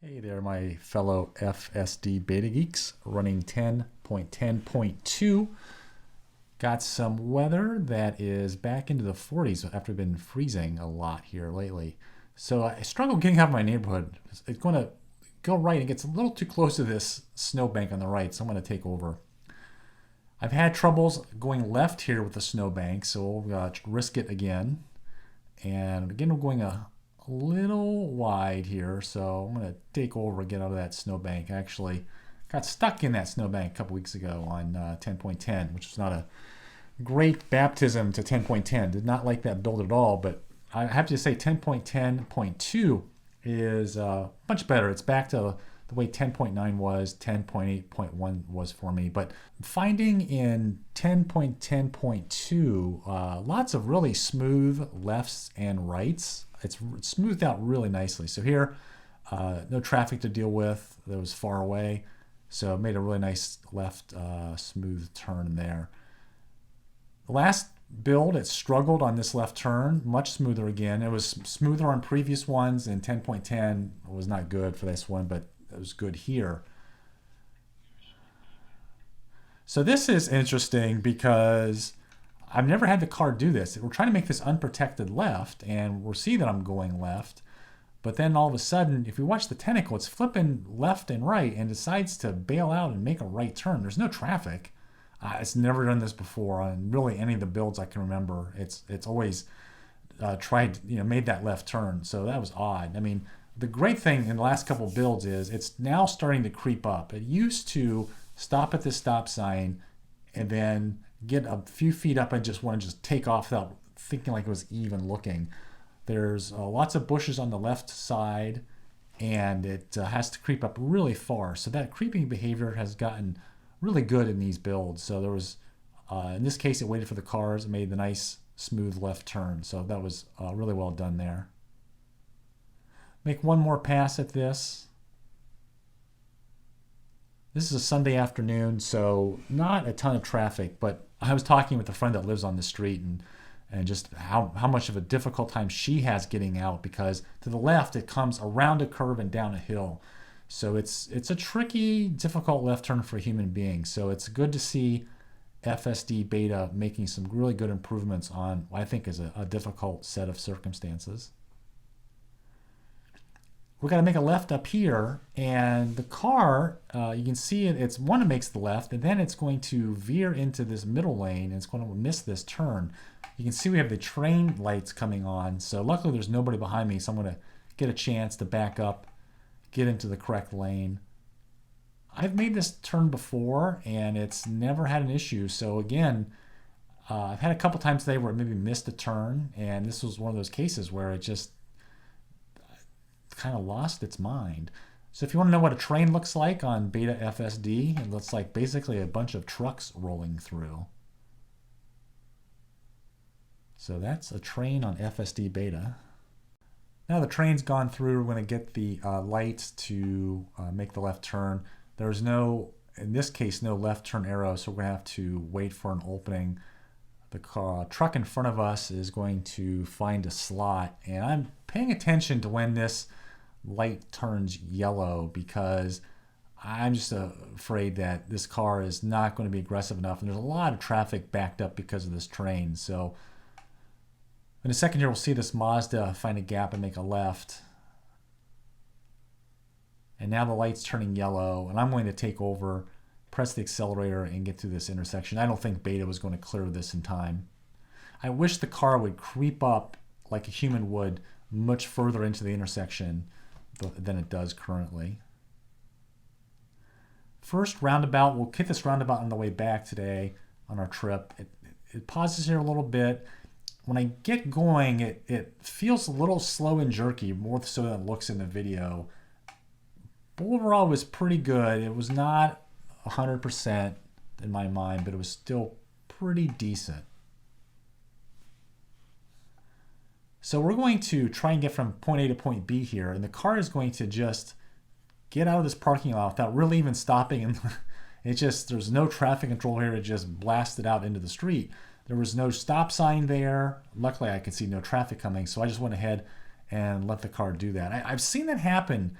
Hey there, my fellow FSD Beta geeks, running 10.10.2. Got some weather that is back into the 40s after it's been freezing a lot here lately. So I struggle getting out of my neighborhood. It's going to go right. It gets a little too close to this snowbank on the right, so I'm going to take over. I've had troubles going left here with the snowbank, so we'll risk it again. And again, we're going a little wide here, so I'm going to take over and get out of that snowbank. I actually got stuck in that snowbank a couple weeks ago on 10.10, which was not a great baptism to 10.10. Did not like that build at all, but I have to say 10.10.2 is much better. It's back to the way 10.9 was, 10.8.1 was for me. But finding in 10.10.2 lots of really smooth lefts and rights. It's smoothed out really nicely. So here, no traffic to deal with. That was far away. So it made a really nice left smooth turn there. The last build, it struggled on this left turn, much smoother again. It was smoother on previous ones, and 10.10 was not good for this one, but it was good here. So this is interesting because I've never had the car do this. We're trying to make this unprotected left, and we'll see that I'm going left. But then all of a sudden, if you watch the tentacle, it's flipping left and right and decides to bail out and make a right turn. There's no traffic. It's never done this before on really any of the builds I can remember. It's always made that left turn. So that was odd. I mean, the great thing in the last couple of builds is it's now starting to creep up. It used to stop at this stop sign and then get a few feet up and just want to just take off without thinking like it was even looking. There's lots of bushes on the left side, and it has to creep up really far. So that creeping behavior has gotten really good in these builds. So there was, in this case, it waited for the cars and made the nice smooth left turn. So that was really well done there. Make one more pass at this. This is a Sunday afternoon, so not a ton of traffic, but I was talking with a friend that lives on the street and just how much of a difficult time she has getting out, because to the left it comes around a curve and down a hill. So it's a tricky, difficult left turn for a human being. So it's good to see FSD Beta making some really good improvements on what I think is a difficult set of circumstances. We're going to make a left up here, and the car, you can see it's one that makes the left, and then it's going to veer into this middle lane, and it's going to miss this turn. You can see we have the train lights coming on, so luckily there's nobody behind me, so I'm going to get a chance to back up, get into the correct lane. I've made this turn before, and it's never had an issue. So again, I've had a couple times today where it maybe missed a turn, and this was one of those cases where it just kind of lost its mind. So if you want to know what a train looks like on Beta FSD, it looks like basically a bunch of trucks rolling through. So that's a train on FSD Beta. Now the train's gone through, we're going to get the lights to make the left turn. There's no, in this case, no left turn arrow, so we're going to have to wait for an opening. The truck in front of us is going to find a slot, and I'm paying attention to when this light turns yellow, because I'm just afraid that this car is not going to be aggressive enough, and there's a lot of traffic backed up because of this train. So in a second here, we'll see this Mazda find a gap and make a left. And now the light's turning yellow, and I'm going to take over, press the accelerator, and get through this intersection. I don't think Beta was going to clear this in time. I wish the car would creep up like a human would much further into the intersection than it does currently. First roundabout, we'll hit this roundabout on the way back today on our trip. It pauses here a little bit. When I get going, it feels a little slow and jerky, more so than it looks in the video. But overall, it was pretty good. It was not 100% in my mind, but it was still pretty decent. So we're going to try and get from point A to point B here, and the car is going to just get out of this parking lot without really even stopping. And there's no traffic control here. It just blasted out into the street. There was no stop sign there. Luckily, I could see no traffic coming, so I just went ahead and let the car do that. I've seen that happen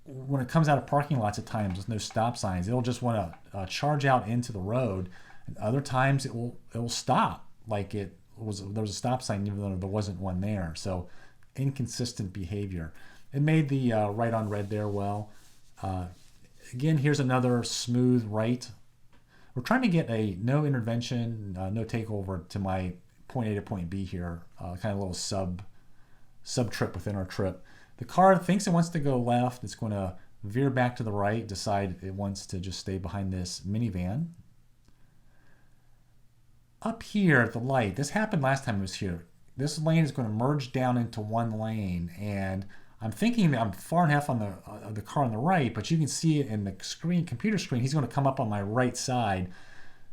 when it comes out of parking lots at times with no stop signs, it'll just want to charge out into the road. And other times it will stop like there was a stop sign even though there wasn't one there. So inconsistent behavior. It made the right on red there well. Again, here's another smooth right. We're trying to get a no intervention, no takeover to my point A to point B here, kind of a little sub trip within our trip. The car thinks it wants to go left. It's going to veer back to the right, decide it wants to just stay behind this minivan. Up here at the light, this happened last time it was here. This lane is going to merge down into one lane, and I'm thinking that I'm far enough on the car on the right, but you can see it in the computer screen. He's going to come up on my right side.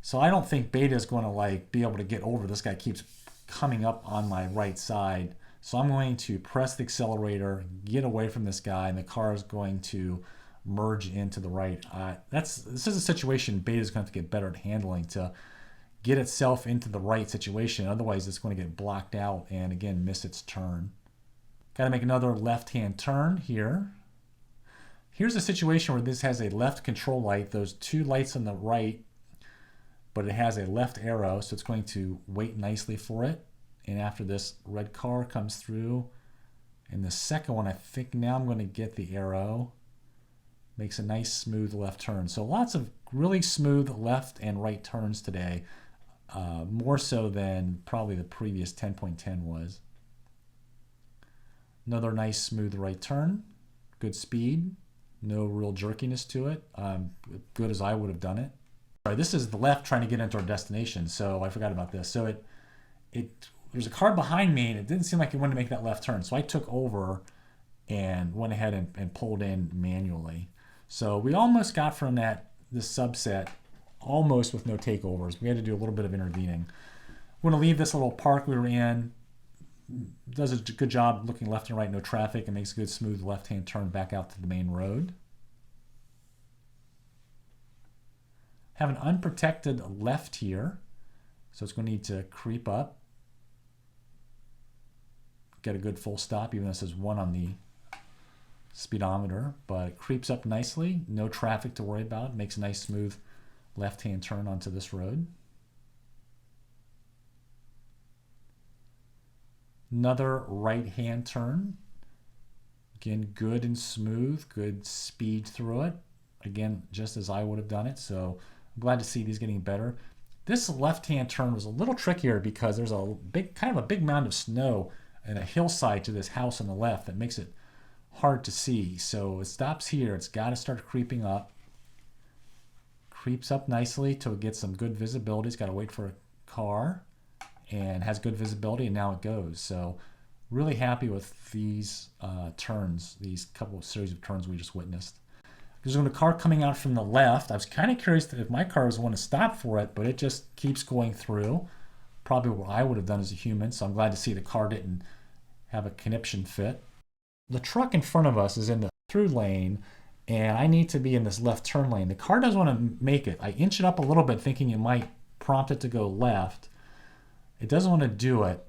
So I don't think Beta is going to be able to get over. This guy keeps coming up on my right side. So I'm going to press the accelerator, get away from this guy, and the car is going to merge into the right. This is a situation Beta is going to have to get better at handling to get itself into the right situation. Otherwise, it's going to get blocked out and, again, miss its turn. Got to make another left-hand turn here. Here's a situation where this has a left control light, those two lights on the right, but it has a left arrow, so it's going to wait nicely for it. And after this red car comes through, and the second one, I think now I'm going to get the arrow. Makes a nice smooth left turn. So lots of really smooth left and right turns today, more so than probably the previous 10.10 was. Another nice smooth right turn, good speed, no real jerkiness to it, good as I would have done it. All right, this is the left trying to get into our destination, so I forgot about this. So there's a car behind me, and it didn't seem like it wanted to make that left turn, so I took over and went ahead and pulled in manually. So we almost got from this subset almost with no takeovers. We had to do a little bit of intervening. We're going to leave this little park we were in. Does a good job looking left and right, no traffic, and makes a good smooth left-hand turn back out to the main road. Have an unprotected left here, so it's going to need to creep up. Get a good full stop, even though it says 1 on the speedometer, but it creeps up nicely, no traffic to worry about, makes a nice smooth left-hand turn onto this road. Another right-hand turn. Again, good and smooth, good speed through it. Again, just as I would have done it, so I'm glad to see these getting better. This left-hand turn was a little trickier because there's a kind of a big mound of snow and a hillside to this house on the left that makes it hard to see. So it stops here. It's got to start creeping up. Creeps up nicely till it gets some good visibility. It's got to wait for a car and has good visibility, and now it goes. So really happy with these turns, these couple of series of turns we just witnessed. There's a car coming out from the left. I was kind of curious if my car was the one to stop for it, but it just keeps going through. Probably what I would have done as a human, so I'm glad to see the car didn't have a conniption fit. The truck in front of us is in the through lane, and I need to be in this left turn lane. The car doesn't want to make it. I inch it up a little bit thinking it might prompt it to go left. It doesn't want to do it,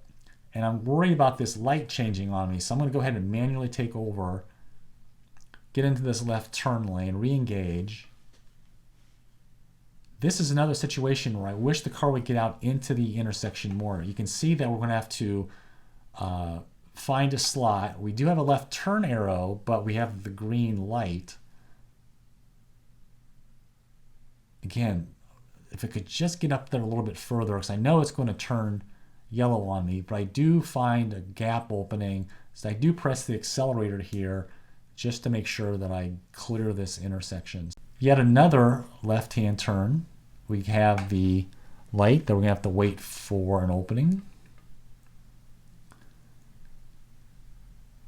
and I'm worried about this light changing on me, so I'm going to go ahead and manually take over, get into this left turn lane, re-engage. This is another situation where I wish the car would get out into the intersection more. You can see that we're going to have to find a slot. We do have a left turn arrow, but we have the green light. Again, if it could just get up there a little bit further, because I know it's going to turn yellow on me, but I do find a gap opening, so I do press the accelerator here just to make sure that I clear this intersection. Yet another left-hand turn. We have the light that we're going to have to wait for an opening.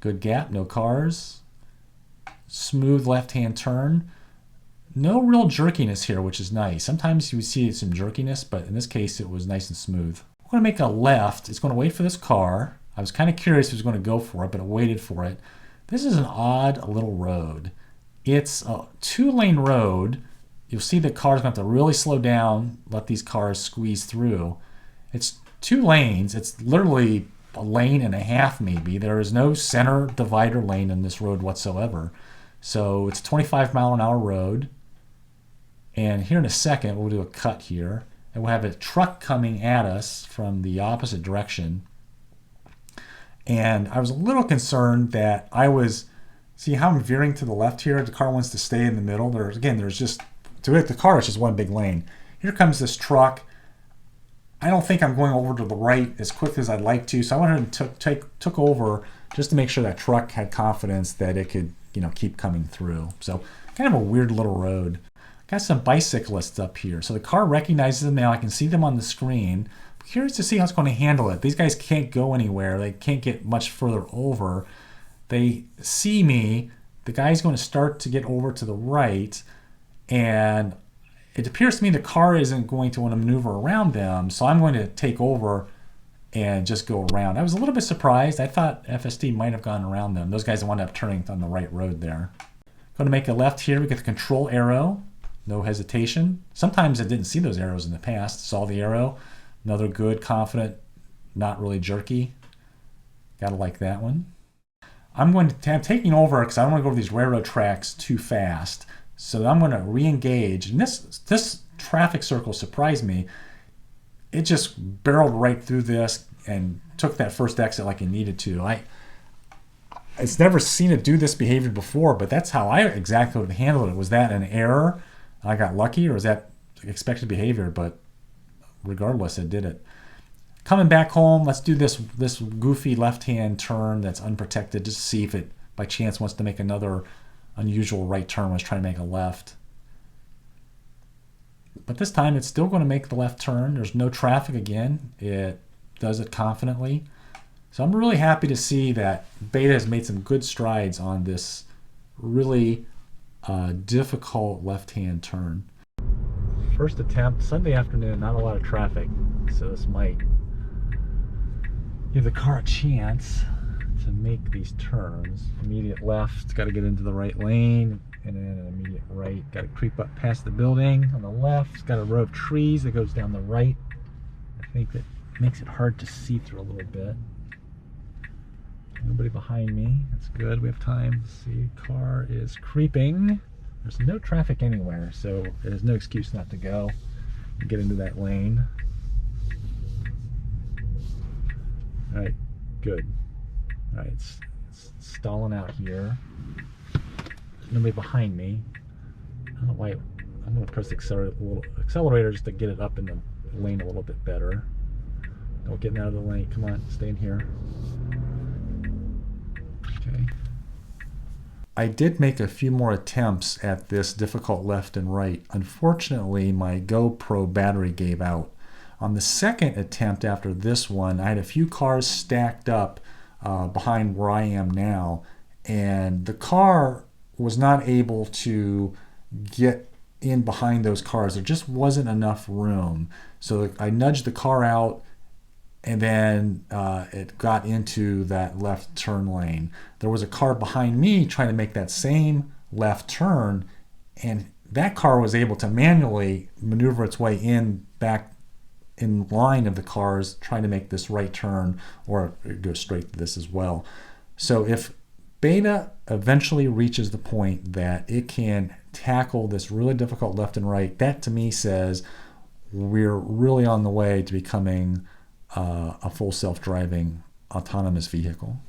Good gap, no cars. Smooth left-hand turn. No real jerkiness here, which is nice. Sometimes you would see some jerkiness, but in this case it was nice and smooth. We're going to make a left. It's going to wait for this car. I was kind of curious if it was going to go for it, but it waited for it. This is an odd little road. It's a 2-lane road. You'll see the car's going to have to really slow down, let these cars squeeze through. It's 2 lanes. It's literally a lane and a half maybe. There is no center divider lane in this road whatsoever. So it's a 25-mile-an-hour road. And here in a second, we'll do a cut here. And we'll have a truck coming at us from the opposite direction. And I was a little concerned that see how I'm veering to the left here? The car wants to stay in the middle. There's just, to hit the car, it's just one big lane. Here comes this truck. I don't think I'm going over to the right as quick as I'd like to. So I went ahead and took over just to make sure that truck had confidence that it could, keep coming through. So kind of a weird little road. Got some bicyclists up here. So the car recognizes them now. I can see them on the screen. I'm curious to see how it's going to handle it. These guys can't go anywhere. They can't get much further over. They see me. The guy's going to start to get over to the right. And it appears to me the car isn't going to want to maneuver around them. So I'm going to take over and just go around. I was a little bit surprised. I thought FSD might have gone around them. Those guys wound up turning on the right road there. Going to make a left here. We get the control arrow. No hesitation. Sometimes I didn't see those arrows in the past. Saw the arrow. Another good, confident, not really jerky. Gotta like that one. I'm taking over because I don't want to go over these railroad tracks too fast. So I'm going to re-engage. And this traffic circle surprised me. It just barreled right through this and took that first exit like it needed to. It's never seen it do this behavior before, but that's how I exactly would have handled it. Was that an error? I got lucky, or is that expected behavior? But regardless, it did it. Coming back home, let's do this goofy left-hand turn that's unprotected, just to see if it by chance wants to make another unusual right turn when it's trying to make a left. But this time it's still going to make the left turn. There's no traffic again. It does it confidently. So I'm really happy to see that Beta has made some good strides on this really difficult left-hand turn. First attempt, Sunday afternoon, not a lot of traffic, so this might give the car a chance to make these turns. Immediate left, got to get into the right lane, and then an immediate right. Got to creep up past the building on the left. Got a row of trees that goes down the right. I think that makes it hard to see through a little bit. Nobody behind me. That's good. We have time. Let's see. Car is creeping. There's no traffic anywhere, so there's no excuse not to go and get into that lane. All right, good. All right, it's stalling out here. Nobody behind me. I don't know why. I'm going to press the accelerator just to get it up in the lane a little bit better. Don't get out of the lane. Come on, stay in here. Okay. I did make a few more attempts at this difficult left and right. Unfortunately, my GoPro battery gave out. On the second attempt after this one, I had a few cars stacked up behind where I am now, and the car was not able to get in behind those cars. There just wasn't enough room. So I nudged the car out, and then it got into that left turn lane. There was a car behind me trying to make that same left turn, and that car was able to manually maneuver its way in back in line of the cars trying to make this right turn, or go straight to this as well. So if Beta eventually reaches the point that it can tackle this really difficult left and right, that to me says we're really on the way to becoming a full self-driving autonomous vehicle.